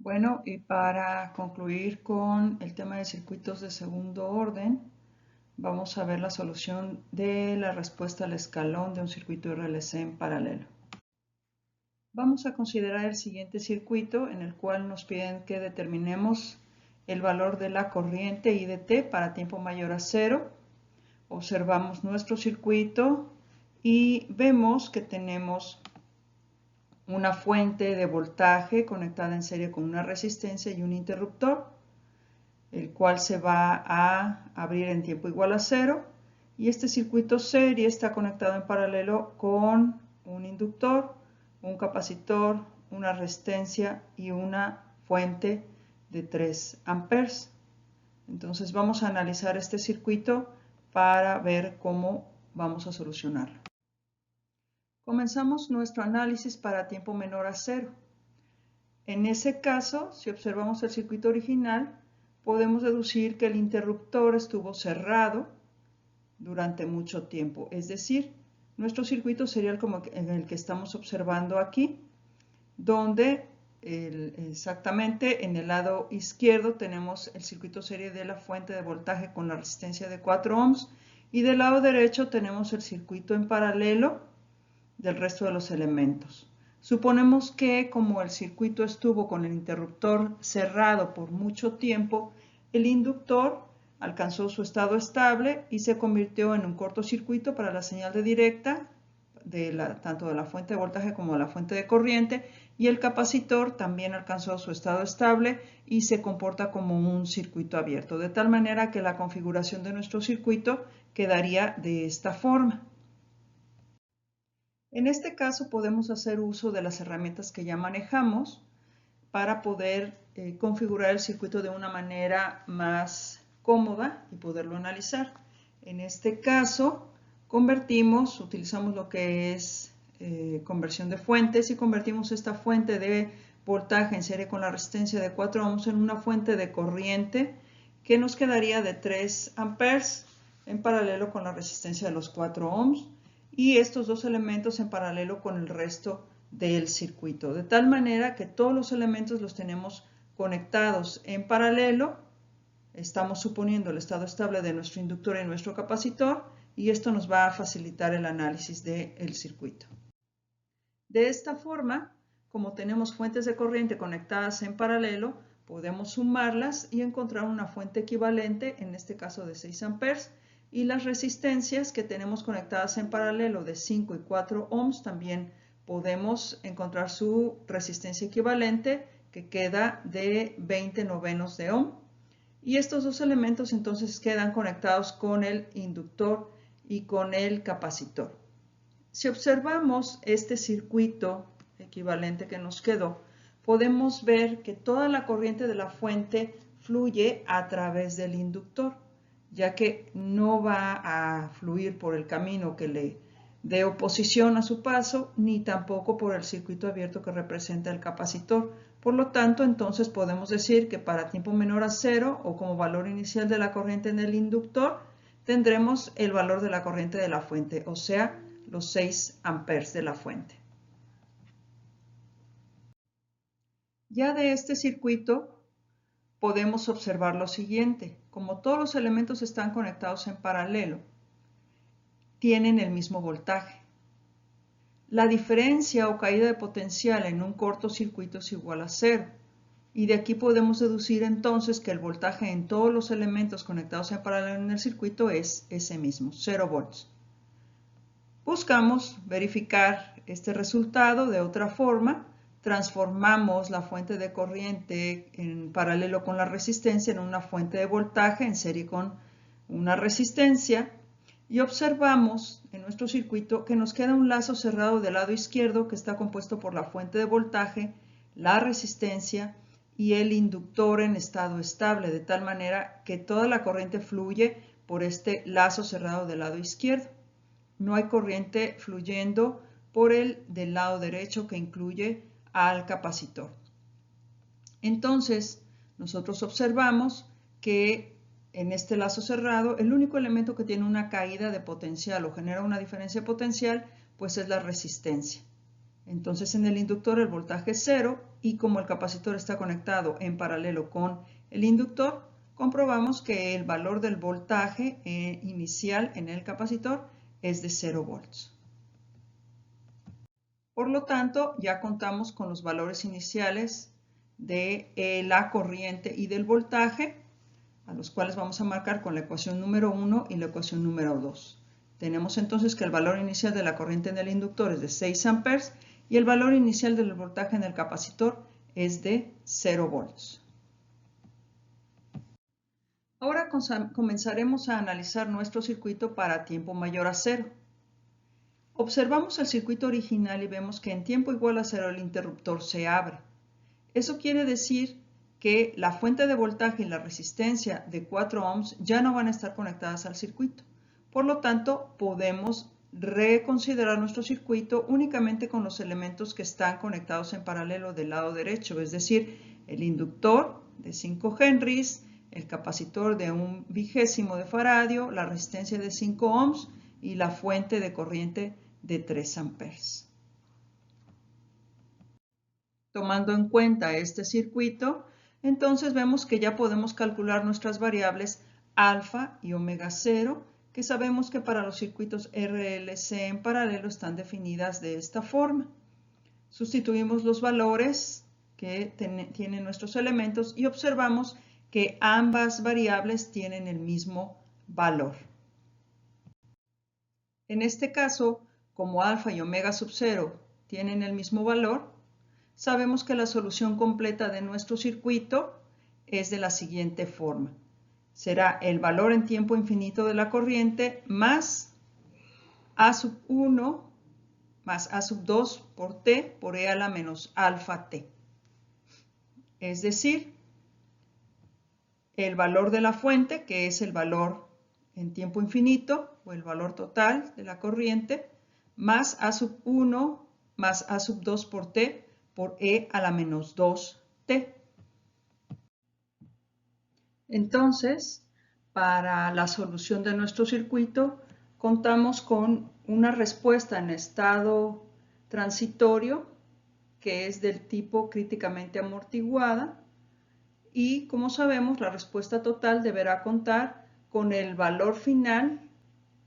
Bueno, y para concluir con el tema de circuitos de segundo orden, vamos a ver la solución de la respuesta al escalón de un circuito RLC en paralelo. Vamos a considerar el siguiente circuito en el cual nos piden que determinemos el valor de la corriente I de t para tiempo mayor a 0. Observamos nuestro circuito y vemos que tenemos una fuente de voltaje conectada en serie con una resistencia y un interruptor, el cual se va a abrir en tiempo igual a 0. Y este circuito serie está conectado en paralelo con un inductor, un capacitor, una resistencia y una fuente de 3 amperes. Entonces vamos a analizar este circuito para ver cómo vamos a solucionarlo. Comenzamos nuestro análisis para tiempo menor a 0. En ese caso, si observamos el circuito original, podemos deducir que el interruptor estuvo cerrado durante mucho tiempo. Es decir, nuestro circuito sería como el que estamos observando aquí, donde exactamente en el lado izquierdo tenemos el circuito serie de la fuente de voltaje con la resistencia de 4 ohms y del lado derecho tenemos el circuito en paralelo del resto de los elementos. Suponemos que como el circuito estuvo con el interruptor cerrado por mucho tiempo, el inductor alcanzó su estado estable y se convirtió en un cortocircuito para la señal de directa, tanto de la fuente de voltaje como de la fuente de corriente, y el capacitor también alcanzó su estado estable y se comporta como un circuito abierto, de tal manera que la configuración de nuestro circuito quedaría de esta forma. En este caso podemos hacer uso de las herramientas que ya manejamos para poder configurar el circuito de una manera más cómoda y poderlo analizar. En este caso utilizamos lo que es conversión de fuentes y convertimos esta fuente de voltaje en serie con la resistencia de 4 ohms en una fuente de corriente que nos quedaría de 3 amperes en paralelo con la resistencia de los 4 ohms. Y estos dos elementos en paralelo con el resto del circuito, de tal manera que todos los elementos los tenemos conectados en paralelo. Estamos suponiendo el estado estable de nuestro inductor y nuestro capacitor y esto nos va a facilitar el análisis del circuito. De esta forma, como tenemos fuentes de corriente conectadas en paralelo, podemos sumarlas y encontrar una fuente equivalente, en este caso de 6 amperes, y las resistencias que tenemos conectadas en paralelo de 5 y 4 ohms también podemos encontrar su resistencia equivalente que queda de 20 novenos de ohm. Y estos dos elementos entonces quedan conectados con el inductor y con el capacitor. Si observamos este circuito equivalente que nos quedó, podemos ver que toda la corriente de la fuente fluye a través del inductor, ya que no va a fluir por el camino que le dé oposición a su paso, ni tampoco por el circuito abierto que representa el capacitor. Por lo tanto, entonces podemos decir que para tiempo menor a 0 o como valor inicial de la corriente en el inductor, tendremos el valor de la corriente de la fuente, o sea, los 6 amperes de la fuente. Ya de este circuito podemos observar lo siguiente. Como todos los elementos están conectados en paralelo, tienen el mismo voltaje. La diferencia o caída de potencial en un cortocircuito es igual a 0. Y de aquí podemos deducir entonces que el voltaje en todos los elementos conectados en paralelo en el circuito es ese mismo, 0 volts. Buscamos verificar este resultado de otra forma. Transformamos la fuente de corriente en paralelo con la resistencia en una fuente de voltaje en serie con una resistencia y observamos en nuestro circuito que nos queda un lazo cerrado del lado izquierdo que está compuesto por la fuente de voltaje, la resistencia y el inductor en estado estable, de tal manera que toda la corriente fluye por este lazo cerrado del lado izquierdo. No hay corriente fluyendo por el del lado derecho que incluye al capacitor. Entonces, nosotros observamos que en este lazo cerrado, el único elemento que tiene una caída de potencial o genera una diferencia de potencial, pues es la resistencia. Entonces, en el inductor el voltaje es 0 y como el capacitor está conectado en paralelo con el inductor, comprobamos que el valor del voltaje inicial en el capacitor es de 0 volts. Por lo tanto, ya contamos con los valores iniciales de la corriente y del voltaje, a los cuales vamos a marcar con la ecuación número 1 y la ecuación número 2. Tenemos entonces que el valor inicial de la corriente en el inductor es de 6 amperes y el valor inicial del voltaje en el capacitor es de 0 volts. Ahora comenzaremos a analizar nuestro circuito para tiempo mayor a 0. Observamos el circuito original y vemos que en tiempo igual a 0 el interruptor se abre. Eso quiere decir que la fuente de voltaje y la resistencia de 4 ohms ya no van a estar conectadas al circuito. Por lo tanto, podemos reconsiderar nuestro circuito únicamente con los elementos que están conectados en paralelo del lado derecho, es decir, el inductor de 5 henries, el capacitor de 1/20 de faradio, la resistencia de 5 ohms y la fuente de corriente de 3 amperes. Tomando en cuenta este circuito, entonces vemos que ya podemos calcular nuestras variables alfa y omega 0, que sabemos que para los circuitos RLC en paralelo están definidas de esta forma. Sustituimos los valores que tienen nuestros elementos y observamos que ambas variables tienen el mismo valor. En este caso, como alfa y omega sub 0 tienen el mismo valor, sabemos que la solución completa de nuestro circuito es de la siguiente forma. Será el valor en tiempo infinito de la corriente más A sub 1 más A sub 2 por T por E a la menos alfa T. Es decir, el valor de la fuente, que es el valor en tiempo infinito, o el valor total de la corriente, más A sub 1 más A sub 2 por T por E a la menos 2T. Entonces, para la solución de nuestro circuito, contamos con una respuesta en estado transitorio, que es del tipo críticamente amortiguada, y como sabemos, la respuesta total deberá contar con el valor final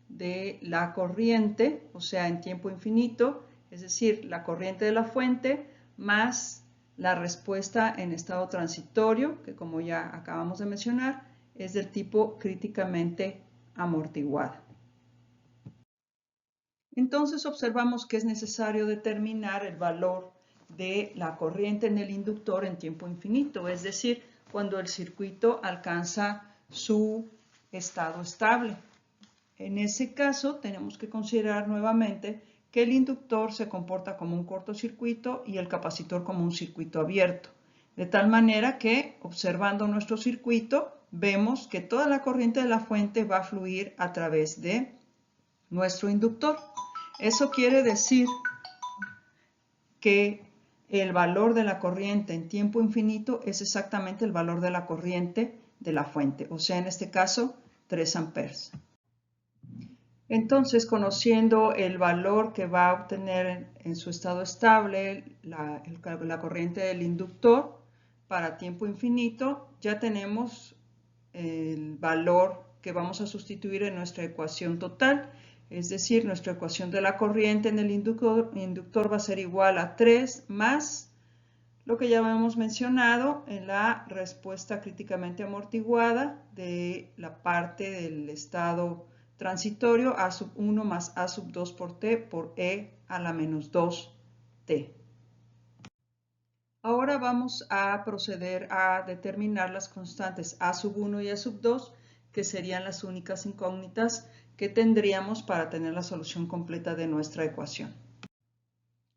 de la corriente, o sea, en tiempo infinito, es decir, la corriente de la fuente más la respuesta en estado transitorio, que como ya acabamos de mencionar, es del tipo críticamente amortiguada. Entonces observamos que es necesario determinar el valor de la corriente en el inductor en tiempo infinito, es decir, cuando el circuito alcanza su estado estable. En ese caso, tenemos que considerar nuevamente que el inductor se comporta como un cortocircuito y el capacitor como un circuito abierto. De tal manera que, observando nuestro circuito, vemos que toda la corriente de la fuente va a fluir a través de nuestro inductor. Eso quiere decir que el valor de la corriente en tiempo infinito es exactamente el valor de la corriente de la fuente, o sea, en este caso, 3 amperes. Entonces, conociendo el valor que va a obtener en su estado estable la corriente del inductor para tiempo infinito, ya tenemos el valor que vamos a sustituir en nuestra ecuación total, es decir, nuestra ecuación de la corriente en el inductor va a ser igual a 3 más lo que ya hemos mencionado en la respuesta críticamente amortiguada de la parte del estado transitorio, A sub 1 más A sub 2 por T por E a la menos 2T. Ahora vamos a proceder a determinar las constantes A sub 1 y A sub 2, que serían las únicas incógnitas que tendríamos para tener la solución completa de nuestra ecuación.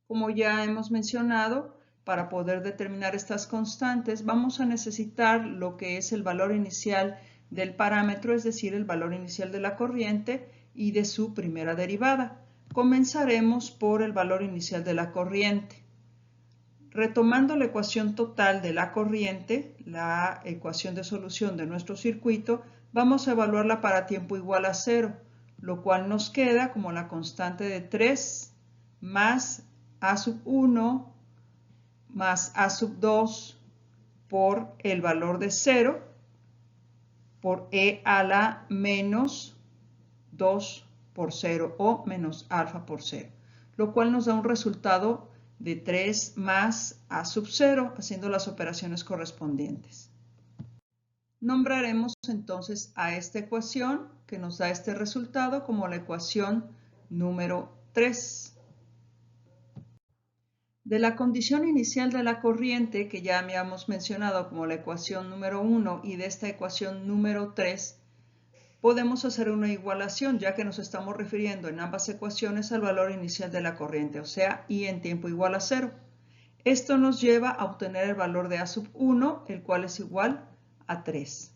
Como ya hemos mencionado, para poder determinar estas constantes vamos a necesitar lo que es el valor inicial del parámetro, es decir, el valor inicial de la corriente y de su primera derivada. Comenzaremos por el valor inicial de la corriente. Retomando la ecuación total de la corriente, la ecuación de solución de nuestro circuito, vamos a evaluarla para tiempo igual a 0, lo cual nos queda como la constante de 3 más A sub 1 más A sub 2 por el valor de 0 por E a la menos 2 por 0 o menos alfa por 0, lo cual nos da un resultado de 3 más A sub 0, haciendo las operaciones correspondientes. Nombraremos entonces a esta ecuación que nos da este resultado como la ecuación número 3. De la condición inicial de la corriente, que ya habíamos mencionado como la ecuación número 1, y de esta ecuación número 3, podemos hacer una igualación, ya que nos estamos refiriendo en ambas ecuaciones al valor inicial de la corriente, o sea, I en tiempo igual a 0. Esto nos lleva a obtener el valor de A sub 1, el cual es igual a 3.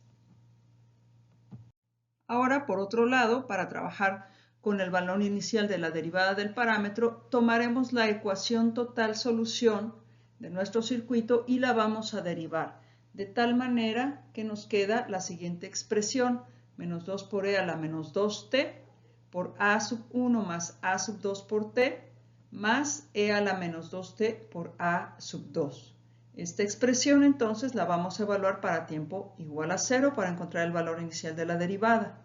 Ahora, por otro lado, para trabajar con el valor inicial de la derivada del parámetro, tomaremos la ecuación total solución de nuestro circuito y la vamos a derivar, de tal manera que nos queda la siguiente expresión, menos 2 por E a la menos 2t, por A sub 1 más A sub 2 por t, más E a la menos 2t por A sub 2. Esta expresión entonces la vamos a evaluar para tiempo igual a 0 para encontrar el valor inicial de la derivada.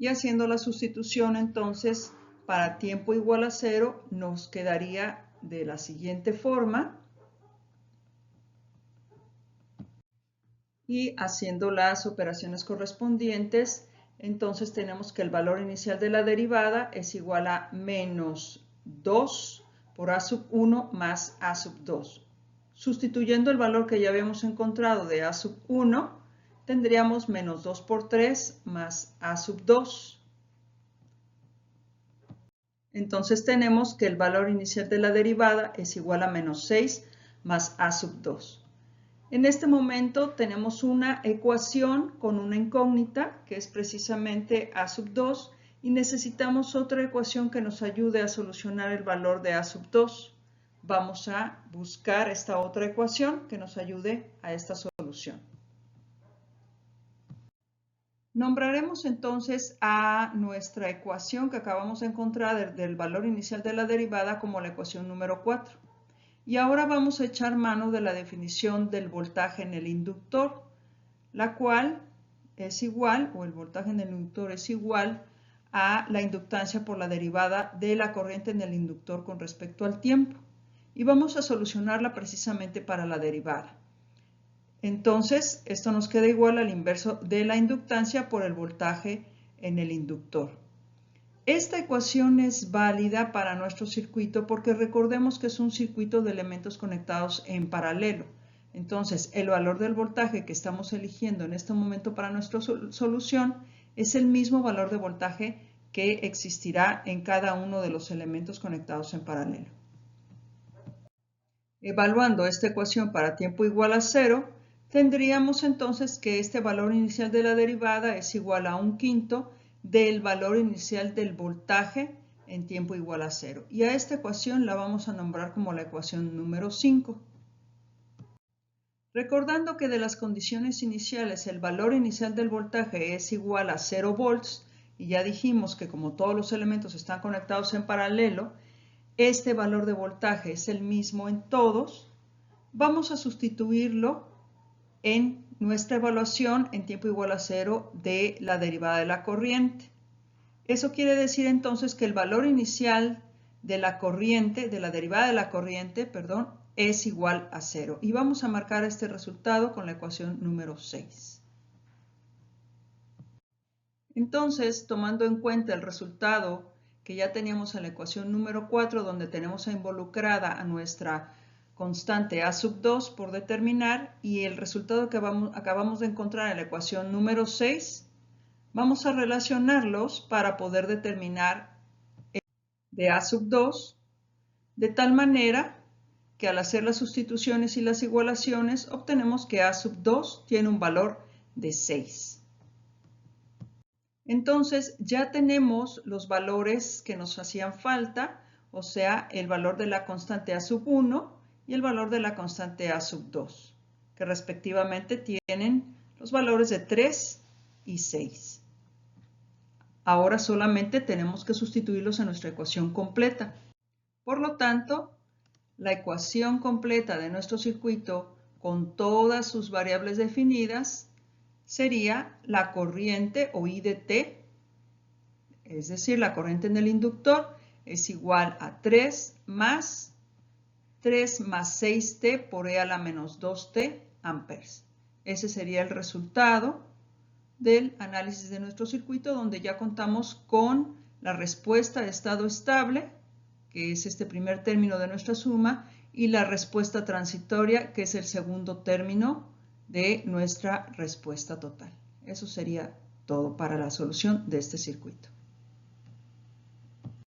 Y haciendo la sustitución entonces para tiempo igual a 0 nos quedaría de la siguiente forma. Y haciendo las operaciones correspondientes, entonces tenemos que el valor inicial de la derivada es igual a menos 2 por A sub 1 más A sub 2. Sustituyendo el valor que ya habíamos encontrado de A sub 1, tendríamos menos 2 por 3 más A sub 2. Entonces tenemos que el valor inicial de la derivada es igual a menos 6 más A sub 2. En este momento tenemos una ecuación con una incógnita, que es precisamente A sub 2, y necesitamos otra ecuación que nos ayude a solucionar el valor de A sub 2. Vamos a buscar esta otra ecuación que nos ayude a esta solución. Nombraremos entonces a nuestra ecuación que acabamos de encontrar del valor inicial de la derivada como la ecuación número 4. Y ahora vamos a echar mano de la definición del voltaje en el inductor, la cual es igual, o el voltaje en el inductor es igual a la inductancia por la derivada de la corriente en el inductor con respecto al tiempo. Y vamos a solucionarla precisamente para la derivada. Entonces, esto nos queda igual al inverso de la inductancia por el voltaje en el inductor. Esta ecuación es válida para nuestro circuito porque recordemos que es un circuito de elementos conectados en paralelo. Entonces, el valor del voltaje que estamos eligiendo en este momento para nuestra solución es el mismo valor de voltaje que existirá en cada uno de los elementos conectados en paralelo. Evaluando esta ecuación para tiempo igual a 0, tendríamos entonces que este valor inicial de la derivada es igual a 1/5 del valor inicial del voltaje en tiempo igual a 0. Y a esta ecuación la vamos a nombrar como la ecuación número 5. Recordando que de las condiciones iniciales el valor inicial del voltaje es igual a 0 volts, y ya dijimos que como todos los elementos están conectados en paralelo, este valor de voltaje es el mismo en todos, vamos a sustituirlo en nuestra evaluación en tiempo igual a 0 de la derivada de la corriente. Eso quiere decir entonces que el valor inicial de la corriente, de la derivada de la corriente, perdón, es igual a 0. Y vamos a marcar este resultado con la ecuación número 6. Entonces, tomando en cuenta el resultado que ya teníamos en la ecuación número 4, donde tenemos involucrada a nuestra constante A sub 2 por determinar, y el resultado que acabamos de encontrar en la ecuación número 6, vamos a relacionarlos para poder determinar el de A sub 2, de tal manera que al hacer las sustituciones y las igualaciones obtenemos que A sub 2 tiene un valor de 6. Entonces ya tenemos los valores que nos hacían falta, o sea, el valor de la constante A sub 1 y el valor de la constante A sub 2, que respectivamente tienen los valores de 3 y 6. Ahora solamente tenemos que sustituirlos en nuestra ecuación completa. Por lo tanto, la ecuación completa de nuestro circuito con todas sus variables definidas sería la corriente o I de t, es decir, la corriente en el inductor es igual a 3 más 6t por e a la menos 2t amperes. Ese sería el resultado del análisis de nuestro circuito, donde ya contamos con la respuesta de estado estable, que es este primer término de nuestra suma, y la respuesta transitoria, que es el segundo término de nuestra respuesta total. Eso sería todo para la solución de este circuito.